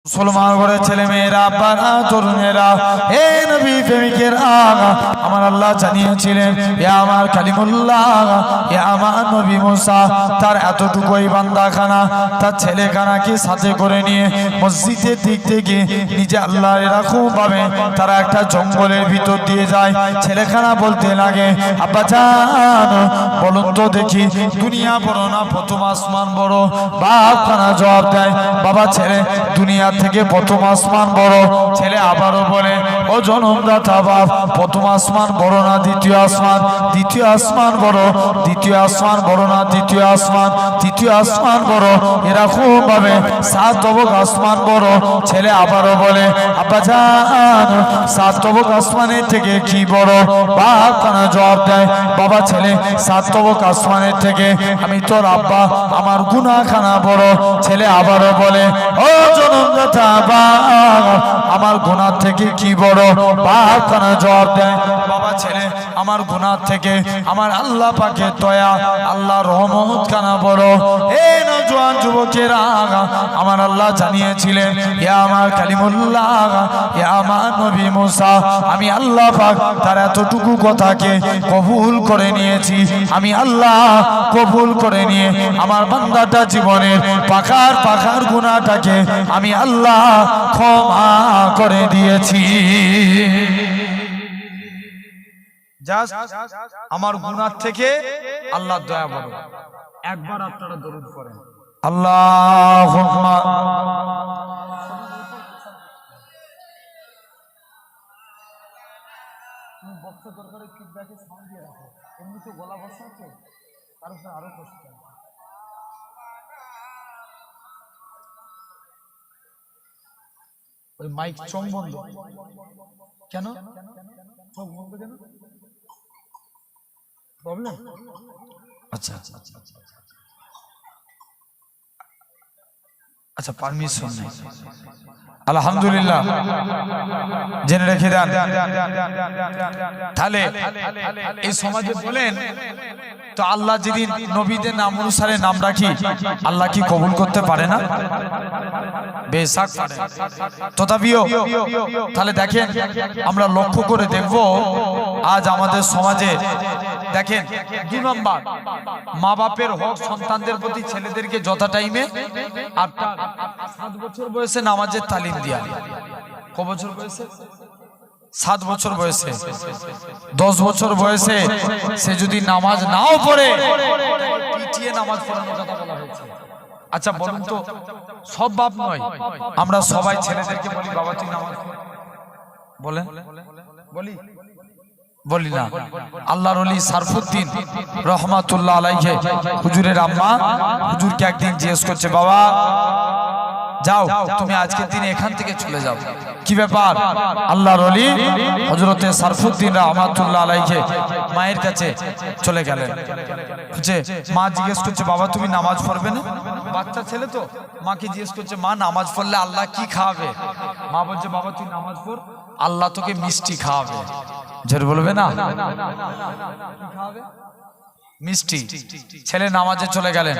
মুসলমান ঘরে ছেলে মেয়েরা আব্বারা তরুণেরা হে নবী প্রেমিকেরা আমার আল্লাহ জানিয়েছিলেন ইয়া আমার কালিমুল্লাহ ইয়া আমার নবী মুসা তার এতটুকুই বান্দাখানা তার ছেলেখানাকে সাথে করে নিয়ে মসজিদের দিক থেকে নিজে আল্লাহ এরকম ভাবে তারা একটা জঙ্গলের ভিতর দিয়ে যায়। ছেলেখানা বলতে লাগে আব্বা জান বলুন তো দেখি দুনিয়া বড় না প্রথম আসমান বড়? বাপ খানা জবাব দেয় বাবা ছেলে দুনিয়া থেকে প্রথম আসমান বড়। ছেলে আবারও বলে ও জনমদাতা বাপ প্রথম আসমান বড় না দ্বিতীয় আসমান? দ্বিতীয় আসমান বড়। দ্বিতীয় আসমান বড় না তৃতীয় আসমান? তৃতীয় আসমান বড়। এরকম ভাবে 7 তবক আসমান বড়। ছেলে আবারও বলে আব্বা জান 7 তবক আসমানের থেকে কি বড়? বাপ কানা জবাব দেয় বাবা ছেলে 7 তবক আসমানের থেকে আমি তোর আব্বা আমার গুনাহখানা বড়। ছেলে আবারও বলে ও জনমদাতা আমার গুনাহ থেকে কি বড়? বাপ কানা জবাব দেয় বাবা ছেলে আমার গুনাহ থেকে আমার আল্লাহ পাকের দয়া আল্লাহর রহমত কানা বড়। এই নওজোয়ান যুবকেরা আমার আল্লাহ জানিয়েছিলেন ইয়া আমার কালিমুল্লাহ ইয়া আমার নবী মুসা আমি আল্লাহ পাক তার এতটুকু কথাকে কবুল করে নিয়েছি। আমি আল্লাহ কবুল করে নিয়ে আমার বান্দাটা জীবনের পাখার গুনাহটাকে আমি আল্লাহ ক্ষমা করে দিয়েছি। জাস্ট আমার গুনাহ থেকে আল্লাহর দয়া বড়। একবার আপনারা দরুদ পড়েন আল্লাহুম্মা বক্তা দরকারে ফিডব্যাকে সাউন্ড দিয়ে রাখো, এমনি তো গলা বসা আছে তার উপরে আরো কষ্ট। ওই মাইক চোখ বন্ধ কেন? চোখ বন্ধ কেন? প্রবলেম? আচ্ছা আচ্ছা আচ্ছা আচ্ছা পারমিশন নেই। আলহামদুলিল্লাহ জেনে রেখে দেন। তাহলে এই সমাজে বলেন তো আল্লাহ যেদিন নবীদের নাম অনুসারে নাম রাখি আল্লাহ কি কবুল করতে পারে না? বেশক পারে। তথাপিও তাহলে দেখেন আমরা লক্ষ্য করে দেখব আজ আমাদের সমাজে দেখেন 2 নম্বর মা বাপের হক সন্তানদের প্রতি ছেলেদেরকে যথা টাইমে 7 বছর বয়সে নামাজের তালিম দেয়া। ক বছর বয়সে? 7 বছর বয়সে। 10 বছর বয়সে সে যদি নামাজ নাও পড়ে পিটিয়ে নামাজ পড়ানোর কথা বলা হয়েছে। আচ্ছা বলুন তো সব বাপ নয়, আমরা সবাই ছেলেদেরকে বলি বাবা তুই নামাজ পড়, বলেন? বলি না? আল্লাহর ওলি সারফুদ্দিন রহমাতুল্লাহ আলাইহি হুজুরের আম্মা হুজুরকে একদিন জিজ্ঞেস করছে বাবা যাও তুমি আজকের দিনে এখান থেকে চলে যাও। কি ব্যাপার? আল্লাহর ওলি হযরতে সারফুদ্দিন রহমাতুল্লাহ আলাইহি মায়ের কাছে চলে গেলেন। মা জিজ্ঞেস করছে বাবা তুমি নামাজ পড়বে না? বাচ্চা ছেলে তো মাকে জিজ্ঞেস করছে মা নামাজ পড়লে আল্লাহ কি খাওয়াবে? মা বলছে বাবা তুই নামাজ পড় আল্লাহ তোকে মিষ্টি খাওয়াবে। জোরে বলবে না? মিষ্টি। ছেলে নামাজে চলে গেলেন।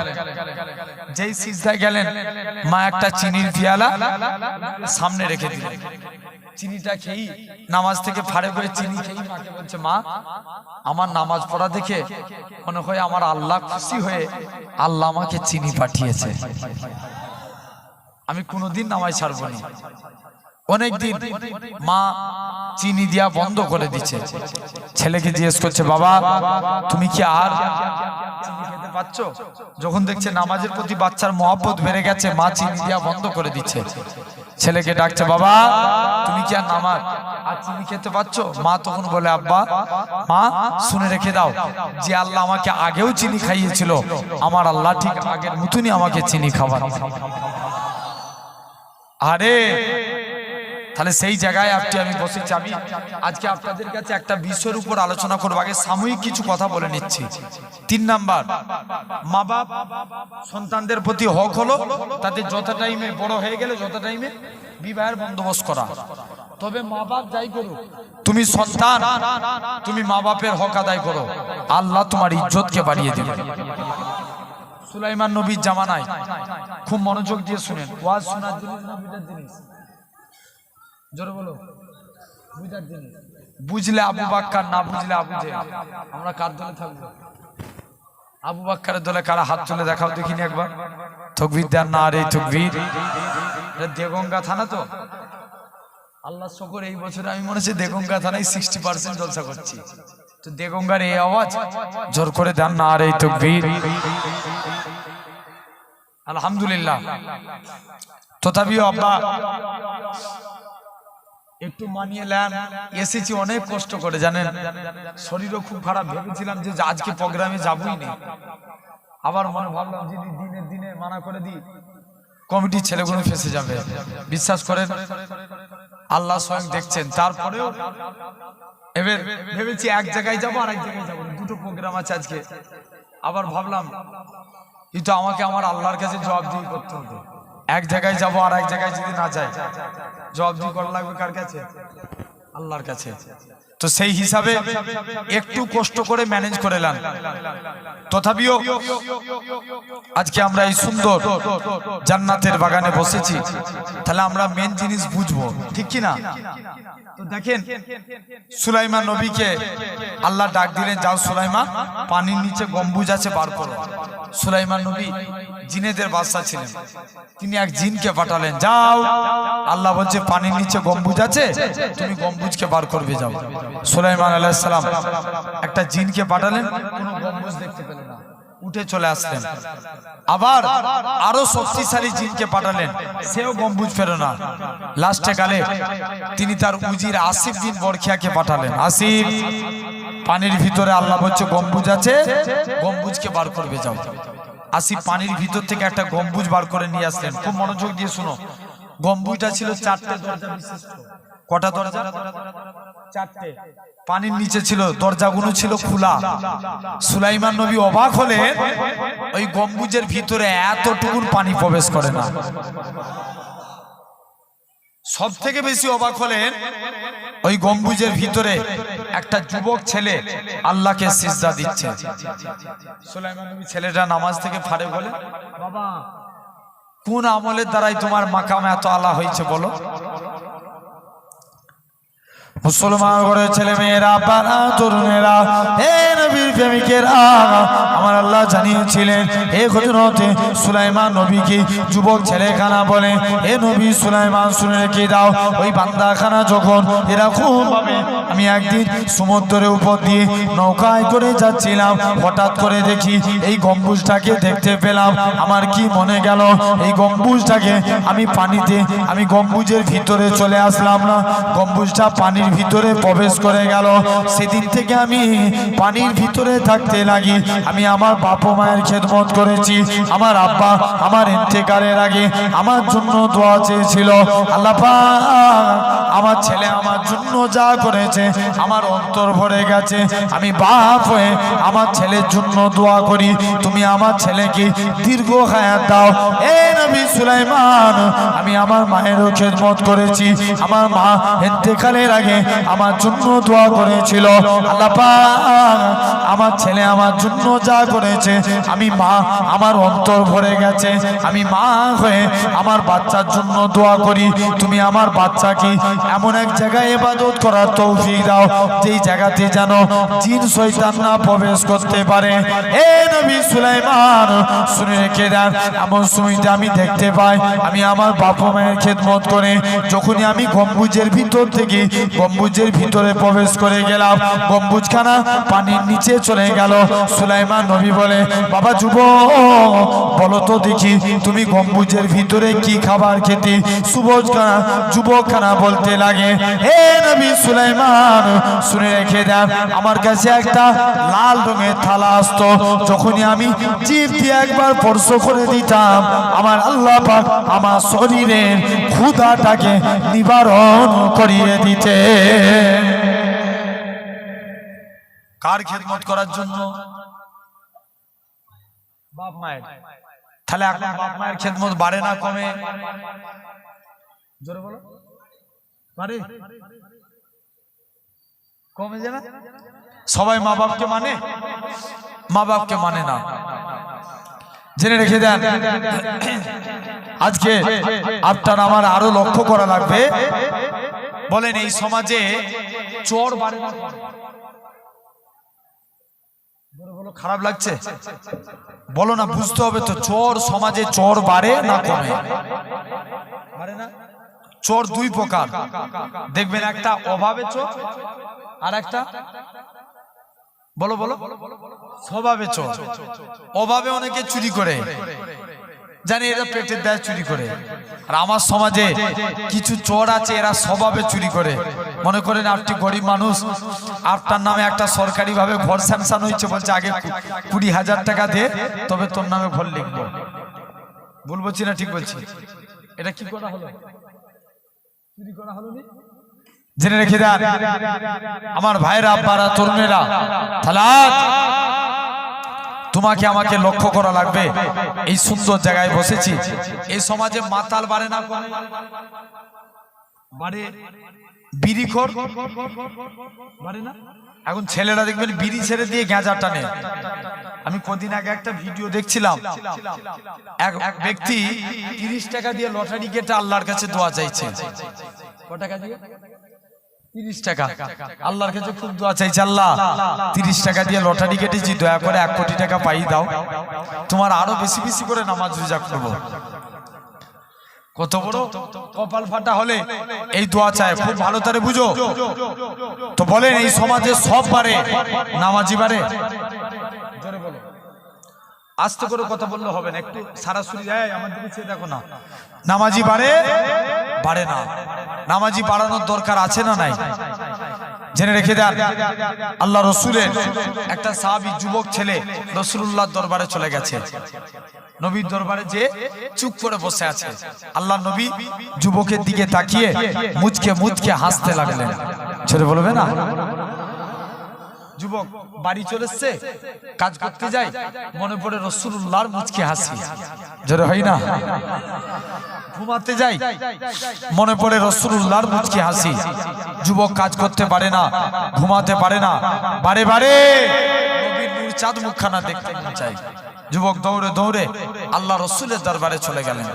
যেই সিজদায় গেলেন মা একটা চিনির পিয়ালা সামনে রেখে দিলেন। চিনিটা খেয়ে নামাজ থেকে ফাড়ে করে চিনি খেয়ে মাকে বলছে মা আমার নামাজ পড়া দেখে মনে হয় আমার আল্লাহ খুশি হয়ে আল্লাহ আমাকে চিনি পাঠিয়েছে, আমি কোনোদিন নামাজ ছাড়বো না। অনেকদিন মা চিনি দিয়া বন্ধ করে দিচ্ছে। ছেলেকে জিজ্ঞেস করছে বাবা তুমি কি আর চিনি খেতে পাচ্ছ? যখন দেখছে নামাজের প্রতি বাচ্চার মহব্বত বেড়ে গেছে মা চিনি দিয়া বন্ধ করে দিচ্ছে। ছেলেকে ডাকছে বাবা তুমি কি আর নামাজ আর চিনি খেতে পাচ্ছ? মা তখন বলে আব্বা মা শুনে রেখে দাও যে আল্লাহ আমাকে আগেও চিনি খাইয়েছিল আমার আল্লাহ ঠিক আগের মতনই আমাকে চিনি খাওয়ান। আরে তাহলে সেই জায়গায় আমি বসেছি। আমি আজকে আপনাদের কাছে একটা বিষয়ের উপর আলোচনা করবো। আগে সাময়িক কিছু কথা বলে নিচ্ছি। 3 নাম্বার মা বাপ সন্তানদের প্রতি হক হলো তাদের যথা টাইমে বড় হয়ে গেলে যথা টাইমে বিবাহের বন্দোবস্ত করা। তবে মা বাপ যাই করো তুমি সন্তান তুমি মা বাপের হক আদায় করো, আল্লাহ তোমার ইজ্জতকে বাড়িয়ে দেবে। সুলাইমান নবীর জামানায়, খুব মনোযোগ দিয়ে শুনেন, ওয়াজ শোনার জিনিস না বুঝার জিনিস? জোরে বলো, বুঝার জিনিস। বুঝলে আবু বকর, না বুঝলে আবু জেহেল। আমরা কার দলে থাকবো? আবু বকরের দলে। কারা হাত তুলে দেখাও দেখিনি একবার। তাকবীর দেন না? আরে তাকবীর। এটা দেগঙ্গা থানা তো। আল্লাহ শুকর, এই বছর আমি মনে হচ্ছে দেগঙ্গা থানায় 60% জলসা করছি। তো দেগঙ্গার এই আওয়াজ জোর করে দেন না? আরে তাকবীর। আলহামদুলিল্লাহ। তথাপিও আব্বা একটু মানিয়ে নেন। এসেছি অনেক কষ্ট করে, জানেন, শরীরও খুব খারাপ। ভেবেছিলাম যে আজকে প্রোগ্রামে যাবই না, আবার মনে ভাবলাম যে দিনের দিনে মানা করে দিই, কমিটির ছেলেগুলো ফেসে যাবে। বিশ্বাস করেন, আল্লাহ স্বয়ং দেখছেন। তারপরেও এবার ভেবেছি এক জায়গায় যাবো আর এক জায়গায় যাবো, দুটো প্রোগ্রাম আছে আজকে। আবার ভাবলাম কিন্তু আমাকে আমার আল্লাহর কাছে জবাবদিহি করতে হবে। এক জায়গায় যাবো আর এক জায়গায় যদি না যায়, জবাবদিহি করা লাগবে কার কাছে? আল্লাহর কাছে। তো সেই হিসাবে একটু কষ্ট করে ম্যানেজ করে নেন। তথাপিও আজকে আমরা এই সুন্দর জান্নাতের বাগানে বসেছি, তাহলে আমরা মেন জিনিস বুঝবো, ঠিক কি না? তো দেখেন, সুলাইমান নবীকে আল্লাহ ডাক দিলেন, যাও সুলাইমান, পানির নিচে গম্বুজ আছে, বার করো। সুলাইমান নবী জিনেদের বাদশা ছিলেন, তিনি এক জিনকে পাঠালেন, যাও, আল্লাহ বলছে পানির নিচে গম্বুজ আছে, তুমি গম্বুজকে বার করবে, যাও। সুলাইমান আলাইহিস সালাম একটা জিনকে পাঠালেন, কোনো গম্বুজ দেখতে পেলেন না, উঠে চলে আসলেন। আবার আরো শক্তিশালী জিনকে পাঠালেন, সেও গম্বুজ ফেরো না। লাস্টে কালে তিনি তার উজির আসিফ বিন বরখিয়াকে পাঠালেন, আসিফ, পানির ভিতরে আল্লাহ বলছে গম্বুজ আছে, গম্বুজকে বার করবে, যাও। আসিফ পানির ভিতর থেকে একটা গম্বুজ বার করে নিয়ে আসলেন। খুব মনোযোগ দিয়ে শুনো, গম্বুজটা ছিল 4টে দরজা বিশিষ্ট। কটা দরজা? 4টে। পানির নিচে ছিল, দরজাগুলো ছিল খোলা। সুলাইমান নবী অবাক হলেন, ওই গম্বুজের ভিতরে এতটুকুন পানি প্রবেশ করে না। সব থেকে বেশি অবাক হলেন, ওই গম্বুজের ভিতরে একটা যুবক ছেলে আল্লাহকে সিজদা দিচ্ছে। সুলাইমান নবী ছেলেটা নামাজ থেকে ফারে বলে, বাবা, কোন আমলের দ্বারাই তোমার মাকাম এত আলা হয়েছে বলো? মুসলমান ঘরের ছেলে মেয়েরা, বাবা, তরুণেরা, হে নবীর প্রেমিকেরা, আমার আল্লাহ জানিয়েছিলেন, হে হযরত সুলাইমান নবীকে যুবক ছেলেখানা বলে, হে নবী সুলাইমান, শুনে রেখে দাও, ওই বান্দাখানা যখন এরকম ভাবে, আমি একদিন সমুদ্রের উপর দিয়ে নৌকায় করে যাচ্ছিলাম, হঠাৎ করে দেখি এই গম্বুজটাকে দেখতে পেলাম। আমার কি মনে গেল, এই গম্বুজটাকে আমি পানিতে, আমি গম্বুজের ভিতরে চলে আসলাম না, গম্বুজটা পানির ভিতরে প্রবেশ করে গেল। সেদিন থেকে আমি পানির ভিতরে থাকতে লাগি। আমি আমার বাবা মায়ের খেদমত করেছি। আমার আব্বা আমার ইন্তেকালের আগে আমার জন্য দোয়া চেয়েছিল, আল্লাহ পাক আমার ছেলে আমার জন্য যা করেছে আমার অন্তর ভরে গেছে। আমি বাপ হয়ে আমার ছেলের জন্য দোয়া করি, তুমি আমার ছেলেকে দীর্ঘ হায়াত দাও। এ নবী সুলাইমান, আমি আমার মায়েরও খেদমত করেছি। আমার মা ইন্তেকালের আগে আমার জন্য দোয়া করেছিল, আল্লাহ পাক আমার ছেলে আমার জন্য যা করেছে, আমি মা, আমার অন্তর ভরে গেছে। আমি মা হয়ে আমার বাচ্চার জন্য দোয়া করি, তুমি আমার বাচ্চাকে এমন এক জায়গায় ইবাদত করার তৌফিক দাও, যেই জায়গাতে যেন জিন শয়তান না প্রবেশ করতে পারে। এ নবী সুলাইমান, শুনে রেখে দেন, এমন সময়তে আমি দেখতে পাই, আমি আমার বাবা মায়ের খেদমত করে যখনই আমি গম্বুজের ভিতর থেকে গম্বুজের ভিতরে প্রবেশ করে গেলাম, গম্বুজখানা পানির নিচে চলে গেল। সুলাইমান নবী বলে, বাবা যুবক, বলো তো দেখি তুমি গম্বুজের ভিতরে কি খাবার খেতে? যুবকখানা বলতে লাগে, হে নবী সুলাইমান, শুনে রেখে দেন, আমার কাছে একটা লাল রঙের থালা আসতো, যখনই আমি জিভ দিয়ে একবার স্পর্শ করে দিতাম, আমার আল্লাহ পাক আমার শরীরের ক্ষুধাটাকে নিবারণ করিয়ে দিতে। কার খেদমত করার জন্য? বাপ মায়ের। তাহলে এখন বাপ মায়ের খেদমত বাড়ে না কমে? জোরে বলো, বাড়ে? কমে যাবে? সবাই মা বাপকে মানে? মা বাপকে মানে না। জেনে রেখে দেন। আজকে আপনার আমার আরো লক্ষ্য করা লাগবে। বলেন এই সমাজে চোর বাড়ে না? বলো খারাপ লাগছে? বলো না, বুঝতে হবে তো। চোর সমাজে চোর বাড়ে না কমে? বাড়ে না? চোর দুই প্রকার দেখবেন, একটা অভাবে চোর আর একটা বলো বলো স্বভাবে চোর। অভাবে অনেকে চুরি করে, জানি এরা পেটের দায়ে চুরি করে। আর আমার সমাজে কিছু চোর আছে, এরা স্বভাবে চুরি করে। মনে করেন আপনি গরিব মানুষ, আপনার নামে একটা সরকারি ভাবে ঘর স্যাংশন হয়েছে, বলছে আগে 20,000 টাকা দে তবে তোর নামে ঘর লিখবো। ভুল বলছি না ঠিক বলছি? এটা কি করা হলো? চুরি করা হলো। জেনে রেখে দেন আমার ভাইরা, আব্বারা, তরুণেরা, তালাত তোমাকে আমাকে লক্ষ্য করা লাগবে। এই সুন্দর জায়গায় বসেছি। এই সমাজে মাতাল বাড়ে না বাড়ে? বিড়িখোর বাড়ে না? এখন ছেলেরা দেখবেন বিড়ি ছেড়ে দিয়ে গাঁজা টানে। আমি কদিন আগে একটা ভিডিও দেখছিলাম, এক ব্যক্তি 30 টাকা দিয়ে লটারি কেটে আল্লাহর কাছে দোয়া চাইছে। কত টাকা দিয়ে? 30 টাকা। আল্লাহর কাছে খুব দোয়া চাইছে, আল্লাহ 30 টাকা দিয়ে লটারি কেটেছি, দয়া করে 1 কোটি টাকা পাই দাও, তোমার আরো বেশি বেশি করে নামাজ রোজা করবো। কত বড় কপাল ফাটা হলে এই দোয়া চায়, খুব ভালো করে বুঝো তো। বলেন এই সমাজে সব বাড়ে, নামাজি বাড়ে? জোরে বলো। আস্তে করে কথা বললে হবে না, একটু সারাসরি আমার দিকে চেয়ে দেখো না। নামাজি বাড়ে বাড়ে না? নামাজি বাড়ানোর দরকার আছে না নাই? জেনে রেখে দেন আল্লাহ রসুলের একটা সাহাবী যুবক ছেলে রাসূলুল্লাহর দরবারে চলে গেছে। নবীর দরবারে যে চুপ করে বসে আছে। আল্লাহ নবী যুবকের দিকে তাকিয়ে মুচকে মুচকে হাসতে লাগলেন। ছেড়ে বলবে না? যুবক বাড়ি চলে এসছে, কাজ করতে যায়, মনে পড়ে রাসূলুল্লাহর মুচকি হাসি। জোরে হয় না? ঘুমাতে যাই, মনে পড়ে রাসূলুল্লাহর মুচকি হাসি। যুবক কাজ করতে পারে না, ঘুমাতে পারে না, বারে বারে নবীর নূর চাঁদ মুখখানা দেখতে চায়। যুবক দৌড়ে দৌড়ে আল্লাহ রসুলের দরবারে চলে গেলেন।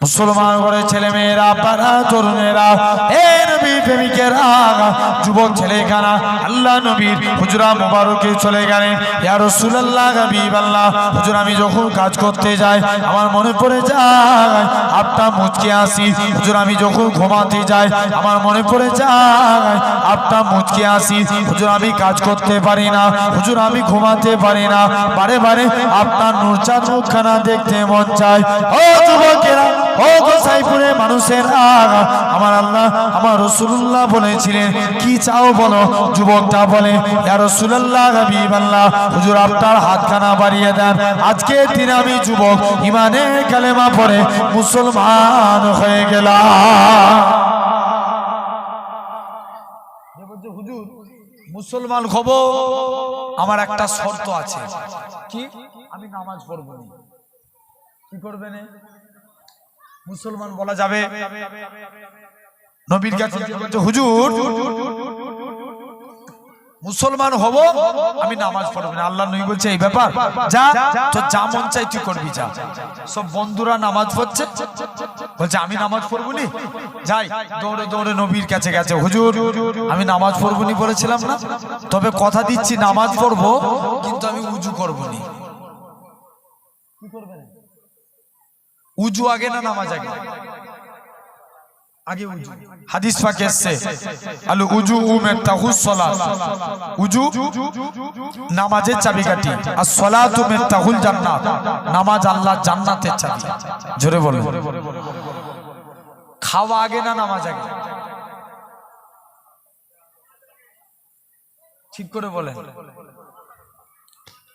মুসলমান ঘরে ছেলে মেয়েরা, পাড়া তরুণেরা, হে নবী প্রেমিকেরা, যুবক ছেলেখানা আল্লাহ নবীর হুজরা মুবারকে চলে গেলেন। ইয়া রাসূলুল্লাহ, হাবিবাল্লাহ, হুজুর আমি যখন কাজ করতে যাই আমার মনে পড়ে যায় আপনার মুচকি হাসি। হুজুর আমি যখন ঘুমাতে যাই আমার মনে পড়ে যায় আপনার মুচকি হাসি। হুজুর আমি কাজ করতে পারি না, হুজুর আমি ঘুমাতে পারি না, বারে বারে আপনার নূর চাঁদ মুখখানা দেখতে মন চায়। ও যুবকেরা, ও গোসাইপুরের মানুষের আমার আল্লাহ আমার রাসূলুল্লাহ বলেছিলেন কি চাও বলো। যুবকটা বলে, ইয়া রাসূলুল্লাহ, হাবিবাল্লাহ, হুজুর আপনার হাতখানা বাড়িয়ে দেন, আজকে দিন আমি যুবক ঈমানের কালেমা পড়ে মুসলমান হয়ে গেলাম। হুজুর মুসলমান হব, আমার একটা শর্ত আছে। কি? আমি নামাজ পড়বো না। কি করবে না? মুসলমান বলা যাবে? নবীর কাছে হুজুর মুসলমান হব, আমি নামাজ পড়বো না। আল্লাহ নবী বলছে এই ব্যাপার, যা তো যা মন চাই তুই করবি যা। সব বন্ধুরা নামাজ পড়ছে, বলছে আমি নামাজ পড়বো নি, যাই দৌড়ে দৌড়ে নবীর কাছে গেছে। হুজুর আমি নামাজ পড়বো নি বলেছিলাম না, তবে কথা দিচ্ছি নামাজ পড়বো, কিন্তু আমি উজু করবো নি। কি করবে? উজু আগে না নামাজ আগে? আগে উজু। হাদিস পাকে এসেছে আল উজু মিফতাহুস সালাত, উজু নামাজের চাবিকাঠি, আর সালাতু মিফতাহুল জান্নাত, নামাজ আল্লাহর জান্নাতের চাবি। জোরে বলুন। খাওয়া আগে না নামাজ আগে? ঠিক করে বলেন।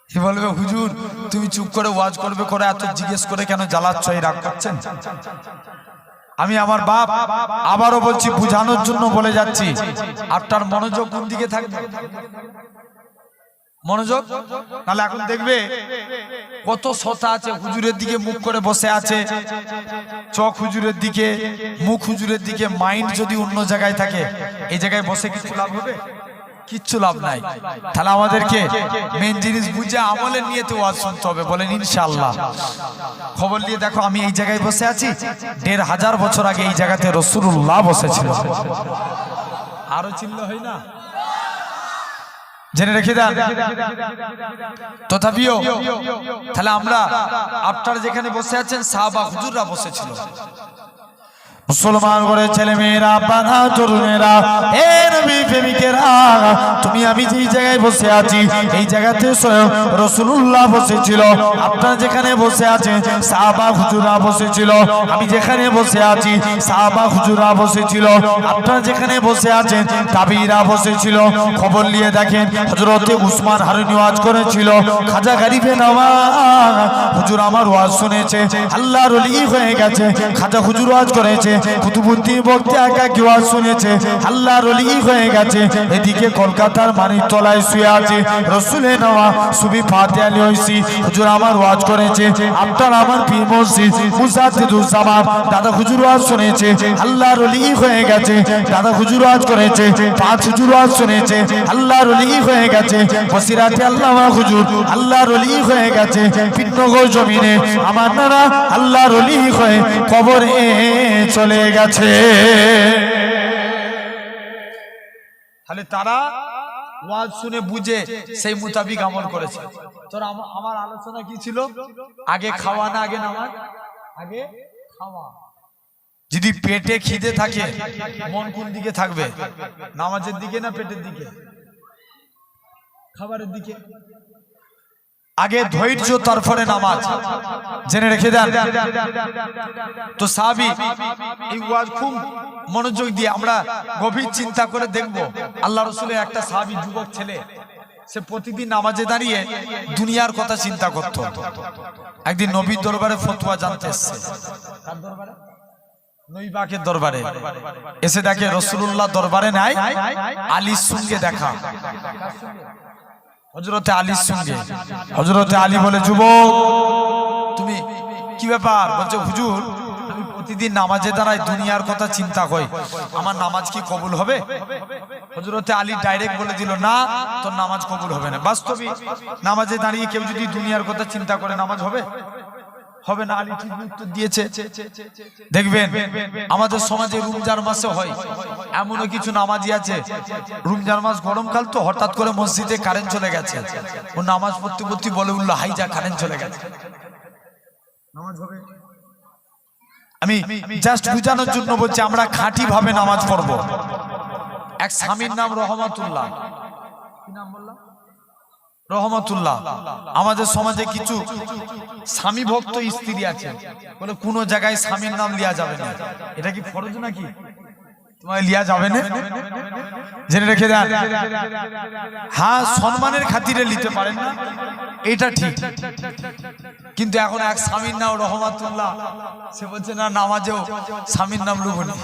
কি বলবে? হুজুর তুমি চুপ করে ওয়াজ করবে করে এত জিজ্ঞেস করে কেন জ্বালাচ্ছ, এই রাগ করছেন? আমি আমার বাপ আবারও বলছি, বুঝানোর জন্য বলে যাচ্ছি, আপনার মনোযোগ কোন দিকে থাকবে? মনোযোগ নাহলে এখন দেখবে কত শতা আছে হুজুরের দিকে মুখ করে বসে আছে, চোখ হুজুরের দিকে, মুখ হুজুরের দিকে, মাইন্ড যদি অন্য জায়গায় থাকে, এই জায়গায় বসে কিছু লাভ হবে? কিচ্ছু লাভ নাই। তাহলে আমাদেরকে মেন জিনিস বুঝে আমলের নিয়েতে ওয়াজ শুনতে হবে। বলেন ইনশাআল্লাহ। খবর নিয়ে দেখো, আমি এই জায়গায় বসে আছি, ১৫০০ বছর আগে এই জায়গাতে রাসূলুল্লাহ বসেছিল। আরো চিল্লা হয় না? জেনে রেখে দেন। তথাপিও তাহলে আমরা আপনারা যেখানে বসে আছেন সাহাবা হুজুররা বসেছিল। মুসলমান করে ছেলে মেয়েরা, বানা তরুণেরা, হে নবী প্রেমিকেরা, তুমি আমি যেই জায়গায় বসে আছি এই জায়গাতে স্বয়ং রাসূলুল্লাহ বসেছিল। আপনারা যেখানে বসে আছেন সাহাবা হুজুররা বসেছিল। আমি যেখানে বসে আছি সাহাবা হুজুররা বসেছিল। আপনারা যেখানে বসে আছেন তাবিঈরা বসেছিল। খবর নিয়ে দেখেন, হযরতে উসমান হারুনি ওয়াজ করেছিল, খাজা গরিবে নওয়াজ হুজুর আমার ওয়াজ শুনেছে, আল্লাহর ওলি হয়ে গেছে। খাজা হুজুর ওয়াজ করেছে, কুতুবউদ্দিন বক্তা একাকি ওয়াজ শুনেছে, আল্লাহর ওলি হয়ে গেছে। এদিকে কলকাতার মানিকতলায় শুয়ে আছে রসুলে নওয়া সুবি ফাতিহা লিওইসি হুজুর আমার ওয়াজ করেছে। আপনার আমার পীর মুর্শিদ মুজাদ্দিদুজ্জামান দাদা হুজুর ওয়াজ শুনেছে, আল্লাহর ওলি হয়ে গেছে। দাদা হুজুর ওয়াজ করেছে, পাঁচ হুজুর ওয়াজ শুনেছে, আল্লাহর ওলি হয়ে গেছে। বসিরাতে আল্লামা হুজুর আল্লাহর ওলি হয়ে গেছে। পিটনগর জমিনে আমার নানা আল্লাহর ওলি হয়ে কবরে চলে গেছে। তাহলে তারা ওয়াজ শুনে বুঝে সেই মোতাবিক আমল করেছে। তোর আমার আলোচনা কি ছিল? আগে খাওয়া না আগে নামাজ? আগে খাওয়া। যদি পেটে খিদে থাকে মন কোন দিকে থাকবে? নামাজের দিকে না পেটের দিকে? খাবারের দিকে। আগে ধৈর্য তারপরে নামাজ, জেনে রেখে দেন। তো সাহাবী এই ওয়াজ খুব মনোযোগ দিয়ে আমরা গভীর চিন্তা করে দেখব। আল্লাহ রাসূলের একটা সাহাবী যুবক ছেলে, সে প্রতিদিন নামাজে দাঁড়িয়ে দুনিয়ার কথা চিন্তা করত। একদিন নবীর দরবারে ফতোয়া জানতে এসেছে। কার দরবারে? নবী পাকের দরবারে। এসে দেখে রাসূলুল্লাহ দরবারে নাই, আলীর সঙ্গে দেখা। হযরতে আলীর সঙ্গে। হযরতে আলী বলে, যুবক তুমি কি ব্যাপার? বলছে, হুজুর আমি প্রতিদিন নামাজে দাঁড়াই, দুনিয়ার কথা চিন্তা করি, আমার নামাজ কি কবুল হবে? হযরতে আলী ডাইরেক্ট বলে দিল, না, তোর নামাজ কবুল হবে না। বাস্তবে নামাজে দাঁড়িয়ে কেউ যদি দুনিয়ার কথা চিন্তা করে নামাজ হবে? হবে না। আলী ঠিক উত্তর দিয়েছে। দেখবেন আমাদের সমাজে রমজান মাসে হয় এমনও কিছু নামাজি আছে, রমজান মাস গরমকাল তো, হঠাৎ করে মসজিদে কারেন্ট চলে গেছে, ও নামাজ পড়তে পড়তে বলে উঠল, হাই যা কারেন্ট চলে গেছে, নামাজ হবে? আমি জাস্ট বুঝানোর জন্য বলছি, আমরা খাঁটি ভাবে নামাজ পড়বো। এক স্বামীর নাম রহমাতুল্লাহ। কি নাম বললাম? রহমাতুল্লাহ। আমাদের সমাজে কিছু স্বামী ভক্ত স্ত্রী আছে, বলে কোন জায়গায় স্বামীর নাম লিয়া যাবে না। এটা কি ফরজ নাকি? তোমায় লিয়া যাবে না, জেনে রেখে দেন। হ্যাঁ, সম্মানের খাতিরে নিতে পারেন না, এটা ঠিক। কিন্তু এখন এক স্বামীর নাম রহমাতুল্লাহ, সে বলছে না নামাজেও স্বামীর নাম লুব না।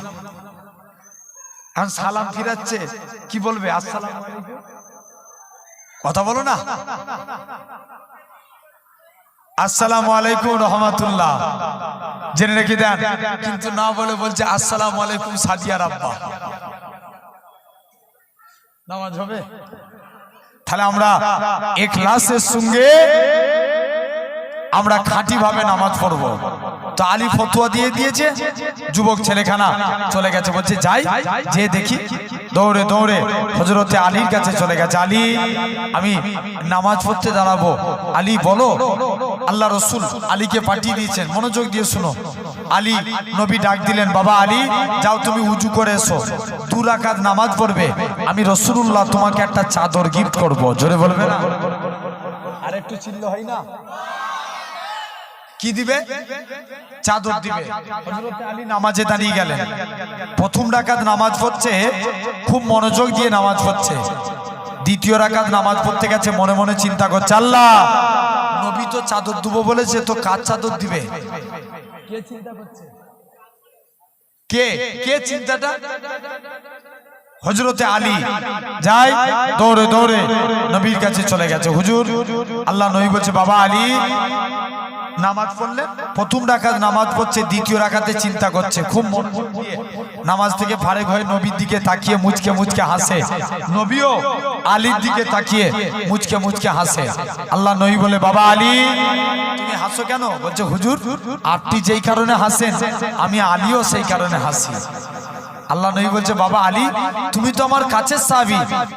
এখন সালাম ফিরাচ্ছে, কি বলবে? আসসালামু আলাইকুম। কথা বলো না, আসসালামু আলাইকুম রহমাতুল্লাহ, জেনে রেখে দেন। কিন্তু না বলে বলছে আসসালামু আলাইকুম সাদিয়ার আব্বা। নামাজ হবে? তাহলে আমরা ইখলাসের সঙ্গে আমরা খাঁটি ভাবে নামাজ পড়বো। তো আলী ফতোয়া দিয়ে দিয়েছে, যুবক ছেলেখানা চলে গেছে। বলছে যাই, যে দেখি দৌড়ে দৌড়ে হযরতে আলীর কাছে চলে গেছে। আলী, আমি নামাজ পড়তে দাঁড়াবো। আলী বলো। আল্লাহ রসুল আলীকে পাঠিয়ে দিয়েছেন, মনোযোগ দিয়ে শুনো। আলী নবী ডাক দিলেন, বাবা আলী, যাও তুমি উজু করে এসো, 2 রাকাত নামাজ পড়বে। আমি রাসূলুল্লাহ তোমাকে একটা চাদর গিফট করব। জোরে বলবে না? আর একটু চিল্লা হয় না? কি দিবে? চাদর দিবে। হযরতে আলী নামাজে দাঁড়িয়ে গেলেন। প্রথম রাকাত নামাজ পড়ছে, খুব মনোযোগ দিয়ে নামাজ পড়ছে। দ্বিতীয় রাকাত নামাজ পড়তে গেছে, মনে মনে চিন্তা করছে, আল্লাহ নবী তো চাদর দেবো বলেছে, তো কার চাদর দিবে? কে চিন্তা করছে? কে চিন্তাটা? হযরতে আলী যায়, দৌড়ে দৌড়ে নবীর কাছে চলে গেছে। হুজুর, আল্লাহ নবী বলছে, বাবা আলী, নামাজ পড়লে প্রথম রাকাত নামাজ পড়ছে, দ্বিতীয় রাকাতে চিন্তা করছে, খুব মন দিয়ে নামাজ থেকে ফারেক হয়ে নবীর দিকে তাকিয়ে মুচকে মুচকে হাসে। নবীও আলীর দিকে তাকিয়ে মুচকে মুচকে হাসে। আল্লাহ নবী বলে, বাবা আলী তুমি হাসো কেন? বলছে, হুজুর আপনি যেই কারণে হাসেন আমি আলীও সেই কারণে হাসি। আল্লাহ নবী বলছে, বাবা আলী তুমি তো আমার কাছের সাহাবী,